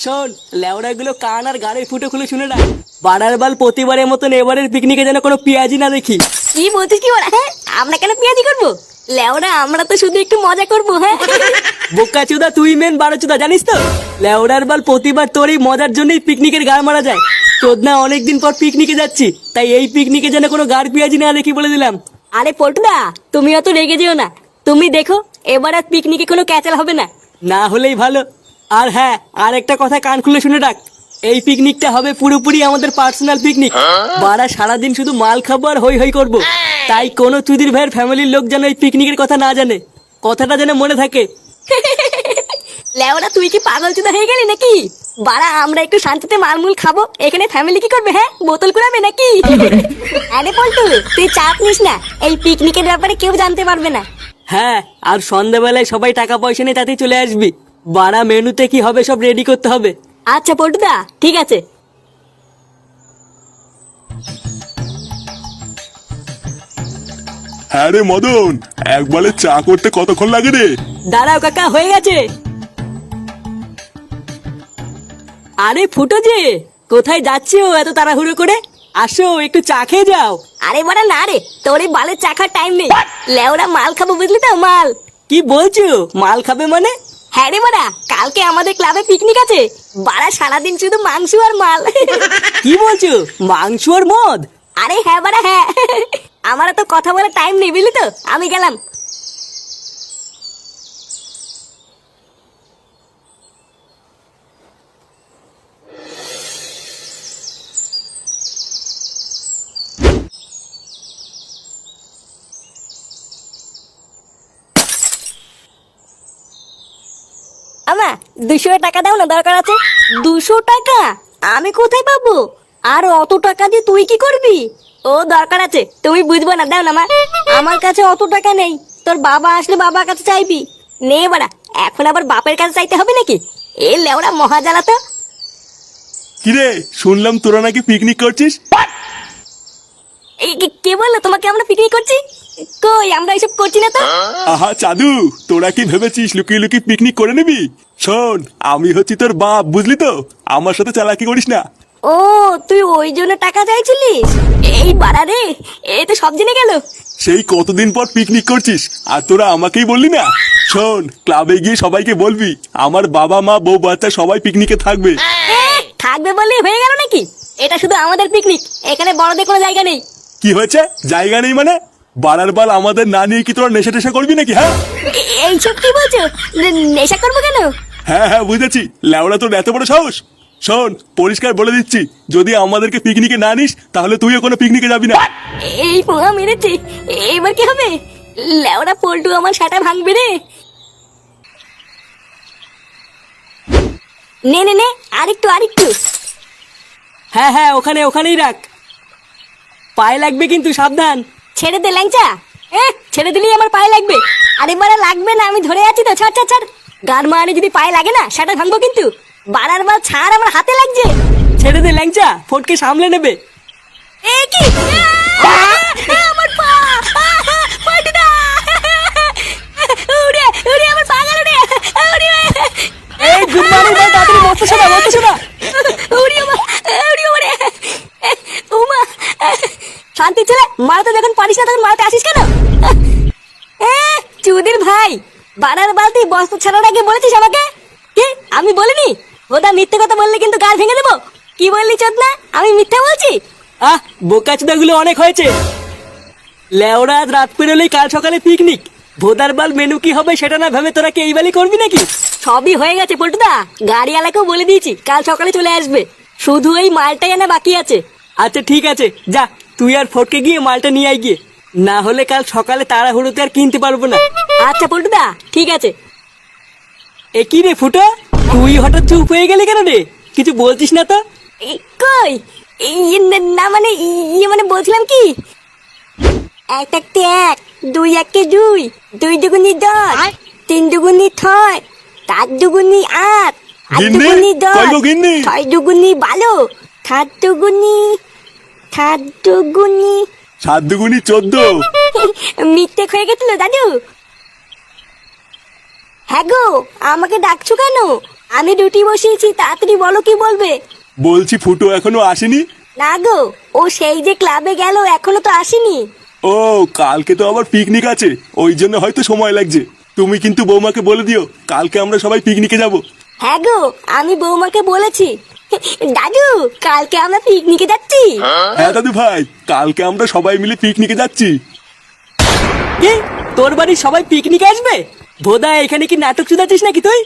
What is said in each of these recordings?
শোন, লেওড়া গুলো কান আর গাড়ির ফুটো খুলে শুনে রাখ। বাড়ার বাল প্রতিবারের মতন এবারের পিকনিকে যেন কোনো পেঁয়াজি না দেখি। কি বলছিস কি ওরা? হ্যাঁ, আমরা কেন পেঁয়াজি করবো? লেওরা আমরা তো শুধু একটু মজা করবো। হ্যাঁ বোকা চুদা, তুই মেন বারো চুদা, জানিস তো? লেওড়ার বাল প্রতিবার তোর এই মজার জন্যই পিকনিকের গাড় মারা যায়। চোদনা অনেকদিন পর পিকনিকে যাচ্ছি, তাই এই পিকনিকে যেন কোনো গাড় পেঁয়াজি না দেখি বলে দিলাম। আরে পল্টুদা, তুমি অত রেগে যেও না। তুমি দেখো, এবার আর পিকনিকে কোনো ক্যাচাল হবে না। না হলেই ভালো। আর হ্যাঁ, আর একটা কথা কান খুলে শুনে রাখ, এই পিকনিকটা হবে পুরোপুরি আমাদের পার্সোনাল পিকনিক। বারা সারাদিন শুধু মাল খাবো আর হই হই করবো। তাই কোনো চুদির ভাইয়ের ফ্যামিলির লোক যেন এই পিকনিকের কথা না জানে, কথাটা যেন মনে থাকে। লেওরা তুই কি পাগল চুদা হয়ে গেলি নাকি? বাড়া আমরা একটু শান্তিতে মালমুল খাবো, এখানে ফ্যামিলি কি করবে? হ্যাঁ, বোতল কুড়াবে নাকি? আরে পল্টু, তুই চাপ নিস না, এই পিকনিকের ব্যাপারে কেউ জানতে পারবে না। হ্যাঁ, আর সন্ধ্যাবেলায় সবাই টাকা পয়সা নিয়ে তাতেই চলে আসবি। বারা মেনুতে কি হবে সব রেডি করতে হবে। আচ্ছা পল্টুদা, ঠিক আছে। হ্যাঁ রে মদন, একবারে চা করতে কতক্ষণ লাগে রে? দাঁড়াও কাকা, হয়ে গেছে। আরে ফুটো যে, কোথায় যাচ্ছি ও এত তাড়াহুড়ো করে? আসো একটু চা খেয়ে যাও। আরে বাড়া না রে, তোর এই বালের চাখার টাইম নেই। লেওরা মাল খাবো, বুঝলি তো? মাল। কি বলছো? মাল খাবে মানে? হ্যাঁ রে বাড়া, কালকে আমাদের ক্লাবে পিকনিক আছে। বাড়া সারাদিন শুধু মাংস আর মাল। কি বলছো? মাংস আর মদ? আরে হ্যাঁ বাড়া হ্যাঁ। আমার তো কথা বলার টাইম নেই, বুঝলি তো? আমি গেলাম। আমা 200 টাকা দাও না, দরকার আছে। 200 টাকা আমি কোথায় পাবো? আর অত টাকা দিয়ে তুই কি করবি? ও দরকার আছে, তুমি বুঝবো না, দাও না মা। আমার কাছে অত টাকা নেই, তোর বাবা আসলে বাবার কাছে চাইবি। নে বাড়া, এখন আবার বাপের কাছে চাইতে হবে নাকি? এ লেওড়া মহাজালা তো। কিরে, শুনলাম তোরা নাকি পিকনিক করছিস? এই কে বললো তোমাকে আমরা পিকনিক করছি? কই, আমরা এসব করছি না তো। আহা চাদু, তোরা কি ভেবেছিস লুকিয়ে লুকিয়ে পিকনিক করে নিবি? শোন, আমি হচ্ছি তোর বাপ, বুঝলি তো? আমার সাথে চালাকি করিস না। ও, তুই ওই জন্য টাকা চাইছিলিস? এই বাড়া রে, এ তো সব জেনে গেল। সেই কতদিন পর পিকনিক করছিস আর তোরা আমাকেই বললি না? শোন, ক্লাবে গিয়ে সবাইকে বলবি আমার বাবা মা বউ বাচ্চা সবাই পিকনিকে থাকবে। থাকবে বললে হয়ে গেল নাকি? এটা শুধু আমাদের পিকনিক, এখানে বড়দের কোনো জায়গা নেই। কি হয়েছে? জায়গা নেই মানে? বাড়ার বাল আমাদের না নিয়ে কি তোরা নেশা টেশা করবি নাকি? হ্যাঁ এইসব কি বলছো? নেশা করবো কেন? হ্যাঁ হ্যাঁ বুঝেছি, ল্যাওড়া তোর এত বড় সাহস। শোন, পরিষ্কার বলে দিচ্ছি, যদি আমাদেরকে পিকনিকে না নিস তাহলে তুইও কোনো পিকনিকে যাবি না। এই পোহা মেরেছে, এবার কি হবে? লেওড়া পল্টু আমার সাটা ভাঙবে রে। নে নে নে, আরেকটু আরেকটু। হ্যাঁ হ্যাঁ, ওখানেই রাখ। পায়ে লাগবে কিন্তু, সাবধান। ছেড়ে দে ল্যাংচা। ছেড়ে দিলেই আমার পায়ে লাগবে। আরে বাড়া লাগবে না, আমি ধরে আছি তো। ছাড় ছাড় ছাড়। গান মারানি যদি পায়ে লাগে না, সেটা ভাঙবো কিন্তু। বাড়ার বার ছাড়, আমার হাতে লাগছে। ছেড়ে দে ল্যাংচা, ফটকে সামলে নেবে। এ কি? আমার পা! পল্টুদা! উড়ে উড়ে আমার পা গেল রে। উড়ে এই গুড মর্নিং ভাই, তাড়াতাড়ি বসতে শোনা, বসতে শোনা। উড়ে উড়ে উড়ে উমা! শান্তি ছেলে, মারাতে যখন পারিস না তখন মারাতে আসিস কেন? চুদির ভাই, বানার বালতি বস্তা ছাড়ার আগে বলেছিস আমাকে? কি আমি বলিনি? ওটা মিথ্যে কথা বললে কিন্তু গাল ভেঙে দেবো। কি বললি চোদনা? আমি মিথ্যে বলছি? আহ, বোকাচোদা গুলো অনেক হয়েছে। লেওরা আজ রাত পেরোলেই কাল সকালে পিকনিক। ভোদার বাল মেনু কি হবে সেটা না ভেবে তোরা কি এই বালি করবি নাকি? সবই হয়ে গেছে পল্টুদা, গাড়িওয়ালাকেও বলে দিয়েছি কাল সকালে চলে আসবে। শুধু এই মালটাই আনা বাকি আছে। আচ্ছা ঠিক আছে, যা তুই আর ফটকে গিয়ে মালটা নিয়ে আয় গিয়ে। না হলে কাল সকালে তাড়াহুড়োতে আর কিনতে পারবো না। আচ্ছা পল্টুদা, ঠিক আছে। এ কি রে ফুটো, তুই হঠাৎ চুপ হয়ে গেলি কেন রে? কিছু বলছিস না তো? কই, না মানে ইয়ে মানে বলছিলাম কি, এক একটি এক, দুই একে দুই, দুই দুগুনি দশ, তিন দুগুনি ছয়, চার দুগুনি আট, আট গিন্নি? দুগুনি দশ, কই গো গিন্নি? ছয় দুগুনি 12, সাত দুগুনি 7 দুগুনি 14। মিথ্যে হয়ে গেছিল দাদু। হ্যাঁ গো, আমাকে ডাকছো কেন? আমি ডিউটি বসিয়েছি, তাড়াতাড়ি বলো কি বলবে। বলছি ফুটো এখনো আসেনি? না গো, ও সেই যে ক্লাবে গেল, এখনো তো আসেনি। ও, কালকে তো আবার পিকনিক আছে, ওই জন্য হয়তো সময় লাগছে। তুমি কিন্তু বৌমাকে বলে দিও কালকে আমরা সবাই পিকনিকে যাব। হ্যাঁ গো, আমি বৌমাকে বলেছি। দাদু, কালকে আমরা পিকনিকে যাচ্ছি। হ্যাঁ দাদু ভাই, কালকে আমরা সবাই মিলে পিকনিকে যাচ্ছি। কি, তোর বাড়ির সবাই পিকনিকে আসবে? ভোদা, এখানে কি নাটক শুধাচ্ছিস নাকি তুই?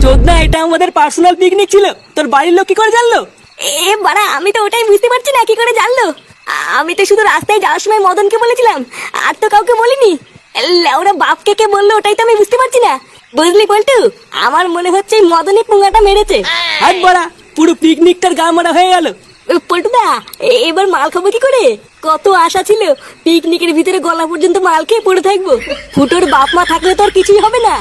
চোদনা, এটা আমাদের পার্সোনাল পিকনিক ছিল, তোর বাড়ির লোক কি করে জানলো? এ বাড়া, আমি তো ওটাই বুঝতে পারছি না কি করে জানলো। আমি তো শুধু রাস্তায় যাওয়ার সময় মদনকে বলেছিলাম, আর তো কাউকে বলিনি। ওরা বাপকে কে বললো ওটাই তো আমি বুঝতে পারছি না। বুঝলি পল্টু, আমার মনে হচ্ছে এই মদনই পুঙ্গাটা মেরেছে। হাত বাড়া, পুরো পিকনিকটার গা মারা হয়ে গেল। পল্টুদা, এবার মাল খাবো কি করে? কত আশা ছিল পিকনিকের ভিতরে গলা পর্যন্ত মাল খেয়ে পড়ে থাকবো। ফুটোর বাপ মা থাকলে তো আর কিছুই হবে না।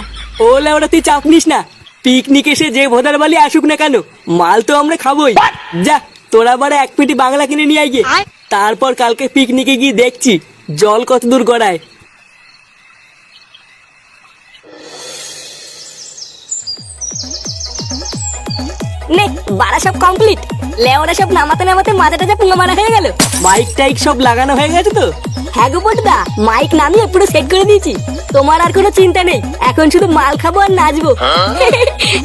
ও লেওড়া, তুই চাপ নিস না। পিকনিক এসে যে ভোদার বালি আসুক না কেন, মাল তো আমরা খাবোই। যা, তোরা বারে এক পেটি বাংলা কিনে নিয়ে আয় গিয়ে। তারপর কালকে পিকনিকে গিয়ে দেখছি জল কত দূর গড়ায়। নে বাড়া, সব কমপ্লিট। লেওরা সব নামাতে নামাতে মাথাটা যা পুঙ্গা মারা হয়ে গেল। মাইক টাইক সব লাগানো হয়ে গেছে তো? হ্যাঁ গো পল্টুদা, মাইক নামিয়ে পুরো সেট করে দিয়েছি। তোমার আর কোনো চিন্তা নেই, এখন শুধু মাল খাবো আর নাচবো।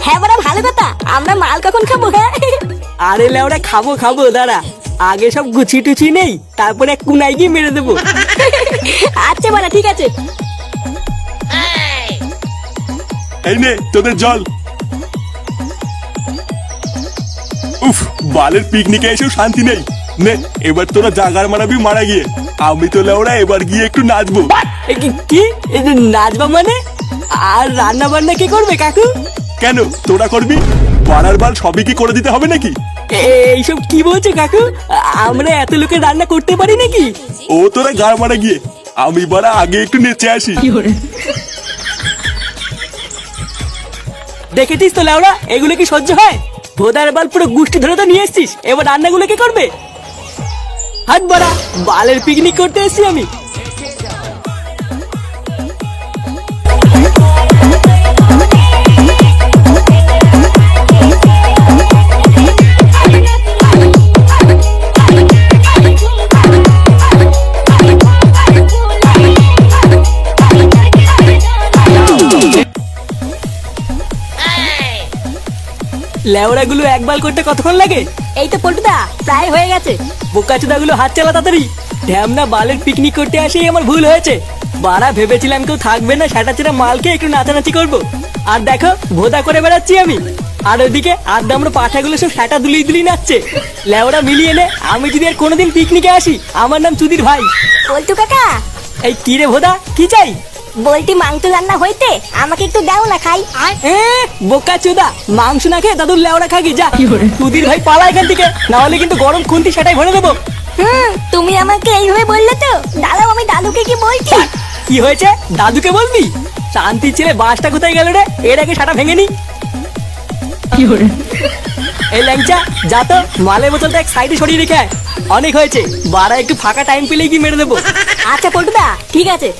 হ্যাঁ বাড়া, ভালো কথা। আমরা মাল কখন খাবো? হ্যাঁ, আরে লেওড়া, খাবো খাবো, দাঁড়া। আগে সব গুছি টুচি নেই, তারপরে কুনাই গিয়ে মেরে দেবো। আচ্ছা বাড়া, ঠিক আছে। এই নে তোদের জল। উফ, বালের পিকনিকে এসেও শান্তি নেই। নে, এবার তোরা জাগার মারাবি মারা গিয়ে। আমি তো লেওড়া এবার গিয়ে একটু নাচবো। কি এই যে নাচবা মানে? আর রান্না বান্না কে করবে কাকু? কেন, তোরা করবি? বাড়ার বাল সবই কি করে দিতে হবে নাকি? এইসব কি বলছো কাকু? আমরা এত লোকের রান্না করতে পারি নাকি? ও তোরা গাড় মারা গিয়ে, আমি বাড়া আগে একটু নেচে আসি। দেখেছিস তো লেওড়া, এগুলো কি সহ্য হয়? ভোদার বাল পুরো গুষ্টি ধরে তো নিয়ে এসছিস, এবার রান্নাগুলো কে করবে? হাত বাড়া, বালের পিকনিক করতে এসছি আমি। লেওড়াগুলো একবার করতে কতক্ষণ লাগে? এই তো পল্টুদা, প্রায় হয়ে গেছে। বোকাচোদাগুলো হাত চালা তাড়াতাড়ি। ঢ্যামনা বালের পিকনিক করতে আসেই আমার ভুল হয়েছে। বাড়া, ভেবেছিলাম কেউ থাকবে না, সেটা ছেড়ে মালকে একটু নাচানাচি করবো। আর দেখো, ভোদা করে বেড়াচ্ছি আমি। আর ওইদিকে আড্ডা আমরা পাঠাগুলো সব সেটা দুলিয়ে দুলিয়ে নাচছে। লেওড়া মিলিয়ে নে, আমি যদি আর কোনোদিন পিকনিকে আসি, আমার নাম চুদির ভাই। পল্টু কাকা, এই কি রে ভোদা, কি চাই? বলটি মাংস রান্না হইতে, আমাকে একটু দাও না খাই। বোকা চোদা, মাংস না খেয়ে দাদুর লেওড়া খাগি যা। চুদির ভাই পালা এখান থেকে, না হলে কিন্তু গরম খুন্তি সেটাই ভরে দেবো। তুমি আমাকে এইভাবে বললে তো, দাঁড়াও আমি দাদুকে কি বলছি। কি হয়েছে, দাদুকে বলবি? শান্তির ছেলে, বাসটা কোথায় গেল রে? এর আগে সাটা ভেঙে নি। এই ল্যাংচা, যা তো মালের বোতলটা এক সাইডে সরিয়ে রেখে আয়। অনেক হয়েছে, বাড়া একটু ফাঁকা টাইম পেলে কি মেরে দেবো। আচ্ছা পল্টুদা, ঠিক আছে।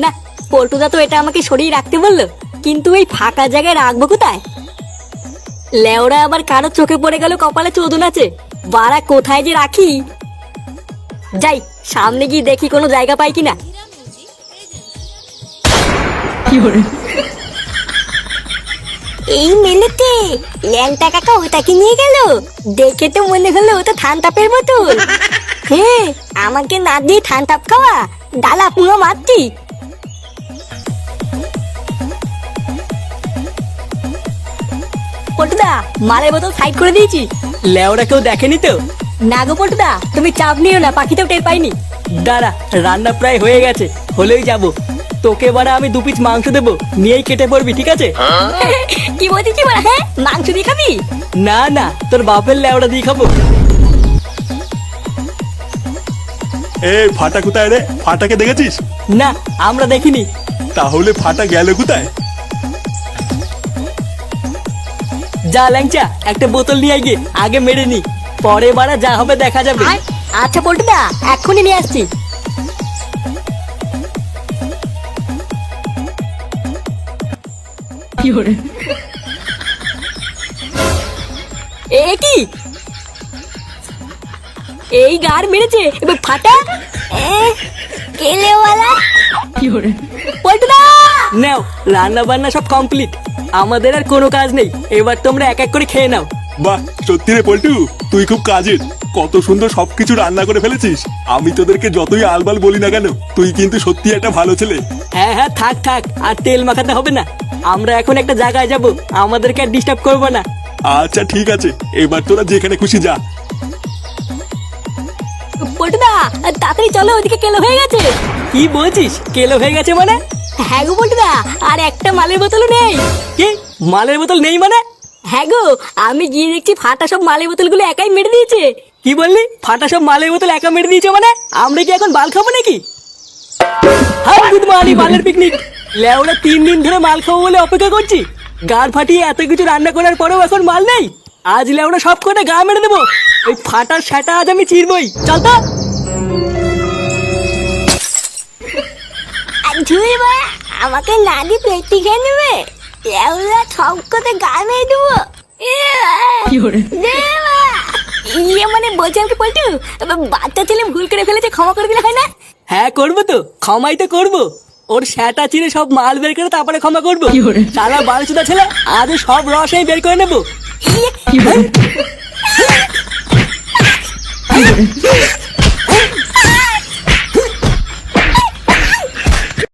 না, পল্টুদা তো এটা আমাকে সরিয়ে রাখতে বললো, কিন্তু এই ফাঁকা জায়গায় রাখবো কোথায়? লেওরা আবার কারো চোখে পড়ে গেল কপালে চোদন আছে। বাড়া, কোথায় যে রাখি? যাই, সামনে গিয়ে দেখি কোনো জায়গা পাই কিনা। এই মেলেতে ল্যাংটা কাকা ওটাকে নিয়ে গেল। দেখে তো মনে হলো ওটা থানতাপের বোতল। হ্যাঁ, আমাকে না দিয়ে থানতাপ খাওয়া, ডালা পুরো মারতি। পল্টুদা, মালের বোতল সাইড করে দিয়েছি। লেওরা কেউ দেখেনি তো? না গো পল্টুদা, তুমি চাপ নিও না, পাখিতেও টের পাইনি। দাঁড়া, রান্না প্রায় হয়ে গেছে, হলেই যাব। তোকে বাড়া আমি 2 পিস মাংস দেবো, নিয়েই কেটে পড়বি, ঠিক আছে? কি বলছিস বলা? হ্যাঁ, মাংস দিয়ে খাবি? না না, তোর বাপের লেওড়া দিয়ে খাবো। ফাটা কোথায় রে? ফাটাকে দেখেছিস? না, আমরা দেখিনি। তাহলে ফাটা গেল কোথায়? যা ল্যাংচা, একটা বোতল নিয়ে গিয়ে আগে মেরে নি। পরে বাড়া যা হবে দেখা যাবে। আচ্ছা পল্টুদা, এক্ষুনি নিয়ে আসছি। এ কি, এই গার মেরেছে এবার ফাটা। কেলেওয়ালা পল্টুদা। নাও, রান্না বান্না সব কমপ্লিট, আমাদের আর কোনো কাজ নেই, এবার তোমরা এক এক করে খেয়ে নাও। বাহ, সত্যি রে পল্টু, তুই খুব কাজের। কত সুন্দর সবকিছু রান্না করে ফেলেছিস। আমি তোদেরকে যতই আলবাল বলি না কেন, তুই কিন্তু সত্যি একটা ভালো ছেলে। হ্যাঁ হ্যাঁ, থাক থাক, আর তেল মাখাতে হবে না। আমরা এখন একটা জায়গায় যাব, আমাদেরকে আর ডিস্টার্ব করবো না। আচ্ছা ঠিক আছে, এবার তোরা যেখানে খুশি যা। পল্টুদা, তাড়াতাড়ি চলো, ওদিকে কেলো হয়ে গেছে। কি বলছিস, কেলো হয়ে গেছে মানে? হ্যাঁ গো পল্টুদা, আর একটা মালের বোতলও নেই। কি, মালের বোতল নেই মানে? হ্যাঁ গো, আমি গিয়ে দেখছি ফাটা সব মালের বোতলগুলো একাই মেরে দিয়েছে। কি বললি, ফাটা সব মালের বোতল একা মেরে দিয়েছে মানে? আমরা কি এখন মাল খাবো নাকি? হাই গুড মর্নিং, মালের পিকনিক। লেওরা 3 দিন ধরে মাল খাবো বলে অপেক্ষা করছি, গাড় ফাটিয়ে এত কিছু রান্না করার পরেও এখন মাল নেই। আজ লেওরা সব কটা গা মেরে দেবো। ওই ফাটার সেটা আজ আমি চিরবই, চল তো। ধুই বা, আমাকে না দিয়ে পেটি খেয়ে নেবে। এওলা সব কথা গায়ে মেরে দেবো। ইয়ে মানে বলছিলাম কি পল্টু, বাচ্চা ছেলে ভুল করে ফেলেছে, ক্ষমা করে দিলে হয় না? হ্যাঁ করবো তো, ক্ষমাই তো করবো। ওর সেটা চিরে সব মাল বের করে তারপরে ক্ষমা করবো। সারা বালচুদা ছেলে, আজ সব রস আমি বের করে নেবো। ইয়ে।